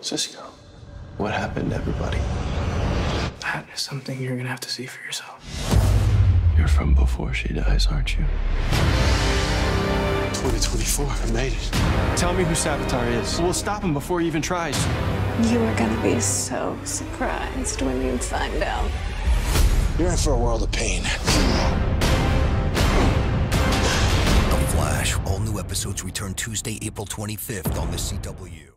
Cisco, what happened to everybody? That is something you're gonna have to see for yourself. You're from before she dies, aren't you? 2024, I made it. Tell me who Savitar is. We'll stop him before he even tries. You are gonna be so surprised when you find out. You're in for a world of pain. The Flash. All new episodes return Tuesday, April 25th on the CW.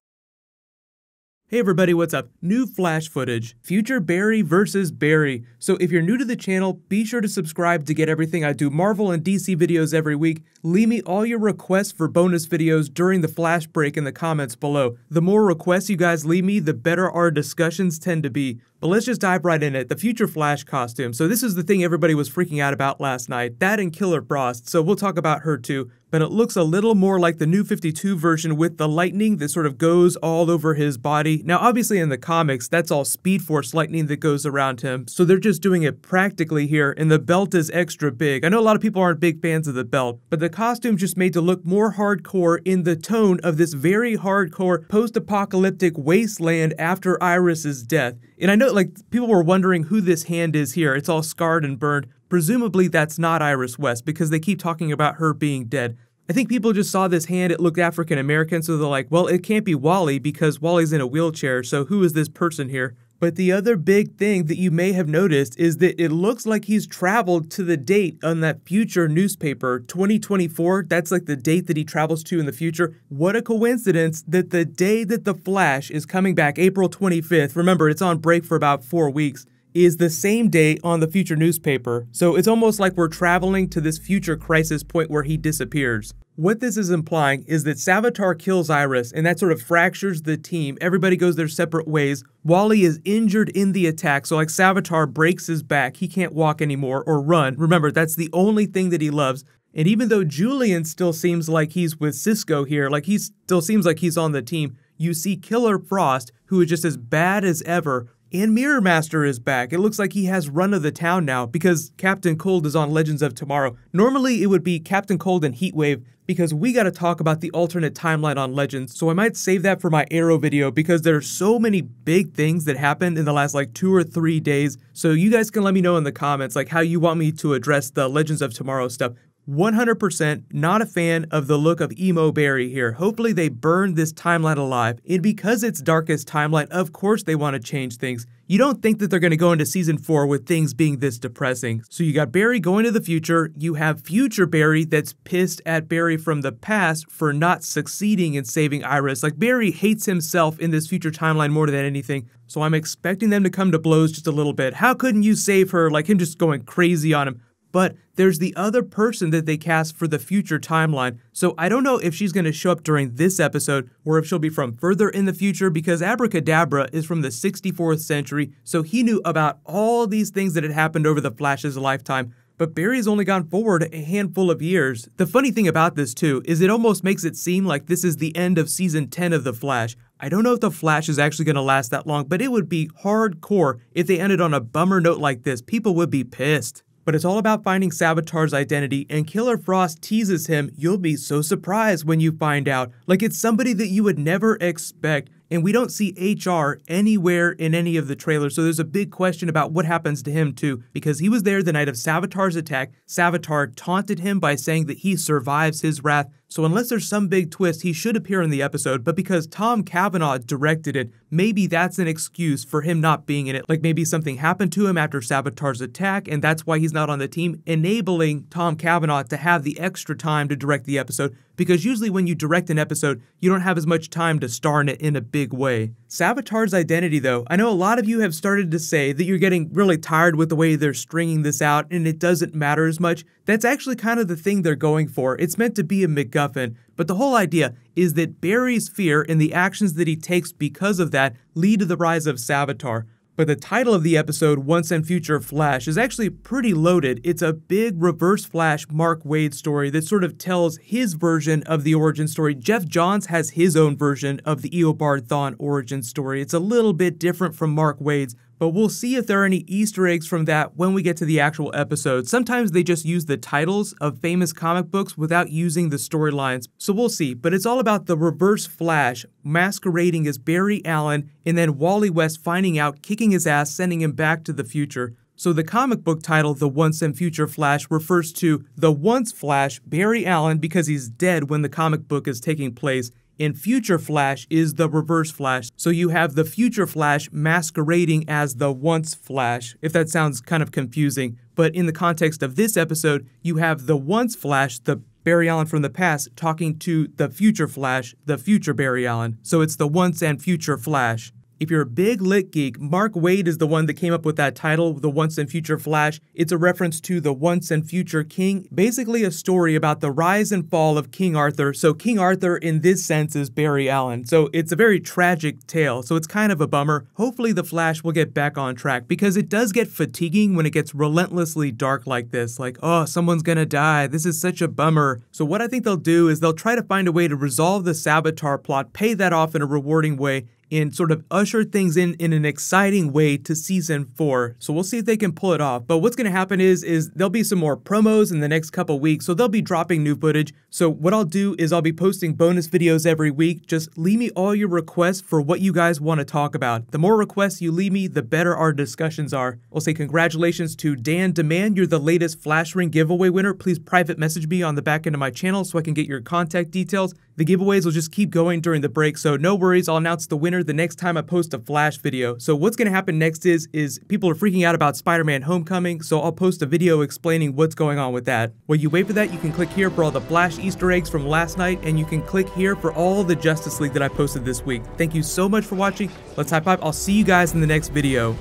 Hey everybody, what's up? New Flash footage. Future Barry versus Barry. So if you're new to the channel, be sure to subscribe to get everything. I do Marvel and DC videos every week. Leave me all your requests for bonus videos during the Flash break in the comments below. The more requests you guys leave me, the better our discussions tend to be. But let's just dive right in it. The Future Flash costume. So this is the thing everybody was freaking out about last night. That and Killer Frost, so we'll talk about her too. But it looks a little more like the New 52 version with the lightning that sort of goes all over his body. Now obviously in the comics, that's all Speed Force lightning that goes around him. So they're just doing it practically here, and the belt is extra big. I know a lot of people aren't big fans of the belt, but the costume just made to look more hardcore in the tone of this very hardcore post-apocalyptic wasteland after Iris's death. And I know like people were wondering who this hand is here. It's all scarred and burned. Presumably that's not Iris West because they keep talking about her being dead. I think people just saw this hand, it looked African American, so they're like, well, it can't be Wally because Wally's in a wheelchair, so who is this person here? But the other big thing that you may have noticed is that it looks like he's traveled to the date on that future newspaper, 2024. That's like the date that he travels to in the future. What a coincidence that the day that The Flash is coming back, April 25th, remember it's on break for about 4 weeks, is the same day on the future newspaper. So it's almost like we're traveling to this future crisis point where he disappears. What this is implying is that Savitar kills Iris, and that sort of fractures the team. Everybody goes their separate ways. Wally is injured in the attack, so like Savitar breaks his back. He can't walk anymore or run. Remember, that's the only thing that he loves. And even though Julian still seems like he's with Cisco here, like he still seems like he's on the team, you see Killer Frost, who is just as bad as ever, and Mirror Master is back. It looks like he has run of the town now because Captain Cold is on Legends of Tomorrow. Normally it would be Captain Cold and Heatwave because we gotta talk about the alternate timeline on Legends, so I might save that for my Arrow video because there are so many big things that happened in the last like 2 or 3 days, so you guys can let me know in the comments like how you want me to address the Legends of Tomorrow stuff. 100% not a fan of the look of Emo Barry here. Hopefully they burn this timeline alive. And because it's Darkest Timeline, of course they want to change things. You don't think that they're going to go into season 4 with things being this depressing. So you got Barry going to the future, you have future Barry that's pissed at Barry from the past for not succeeding in saving Iris. Like Barry hates himself in this future timeline more than anything. So I'm expecting them to come to blows just a little bit. How couldn't you save her? Like him just going crazy on him. But there's the other person that they cast for the future timeline, so I don't know if she's going to show up during this episode or if she'll be from further in the future because Abracadabra is from the 64th century, so he knew about all these things that had happened over the Flash's lifetime. But Barry's only gone forward a handful of years. The funny thing about this too is it almost makes it seem like this is the end of season 10 of The Flash. I don't know if The Flash is actually going to last that long, but it would be hardcore if they ended on a bummer note like this. People would be pissed. But it's all about finding Savitar's identity, and Killer Frost teases him, you'll be so surprised when you find out. Like it's somebody that you would never expect. And we don't see HR anywhere in any of the trailers, so there's a big question about what happens to him too, because he was there the night of Savitar's attack. Savitar taunted him by saying that he survives his wrath, so unless there's some big twist, he should appear in the episode, but because Tom Cavanaugh directed it, maybe that's an excuse for him not being in it. Like maybe something happened to him after Savitar's attack, and that's why he's not on the team, enabling Tom Cavanaugh to have the extra time to direct the episode, because usually when you direct an episode, you don't have as much time to star in it in a big way. Savitar's identity though, I know a lot of you have started to say that you're getting really tired with the way they're stringing this out and it doesn't matter as much. That's actually kind of the thing they're going for. It's meant to be a MacGuffin, but the whole idea is that Barry's fear and the actions that he takes because of that lead to the rise of Savitar. But the title of the episode, Once and Future Flash, is actually pretty loaded. It's a big Reverse Flash Mark Waid story that sort of tells his version of the origin story. Geoff Johns has his own version of the Eobard Thawne origin story. It's a little bit different from Mark Waid's, but we'll see if there are any Easter eggs from that when we get to the actual episode. Sometimes they just use the titles of famous comic books without using the storylines, so we'll see. But it's all about the Reverse Flash masquerading as Barry Allen, and then Wally West finding out, kicking his ass, sending him back to the future. So the comic book title, The Once and Future Flash, refers to the once Flash, Barry Allen, because he's dead when the comic book is taking place. And Future Flash is the Reverse Flash. So you have the Future Flash masquerading as the once Flash, if that sounds kind of confusing. But in the context of this episode, you have the once Flash, the Barry Allen from the past, talking to the Future Flash, the future Barry Allen. So it's the Once and Future Flash. If you're a big lit geek, Mark Waid is the one that came up with that title, The Once and Future Flash. It's a reference to the Once and Future King, basically a story about the rise and fall of King Arthur. So King Arthur in this sense is Barry Allen. So it's a very tragic tale, so it's kind of a bummer. Hopefully the Flash will get back on track, because it does get fatiguing when it gets relentlessly dark like this. Like, oh, someone's gonna die, this is such a bummer. So what I think they'll do is they'll try to find a way to resolve the Savitar plot, pay that off in a rewarding way, and sort of usher things in an exciting way to season 4. So we'll see if they can pull it off. But what's going to happen is there'll be some more promos in the next couple weeks, so they'll be dropping new footage. So what I'll do is I'll be posting bonus videos every week. Just leave me all your requests for what you guys want to talk about. The more requests you leave me, the better our discussions are. I'll say congratulations to Dan Demand. You're the latest Flash Ring giveaway winner. Please private message me on the back end of my channel so I can get your contact details. The giveaways will just keep going during the break, so no worries, I'll announce the winner the next time I post a Flash video. So what's going to happen next is people are freaking out about Spider-Man Homecoming, so I'll post a video explaining what's going on with that. While you wait for that, you can click here for all the Flash Easter eggs from last night, and you can click here for all the Justice League that I posted this week. Thank you so much for watching. Let's high five. I'll see you guys in the next video.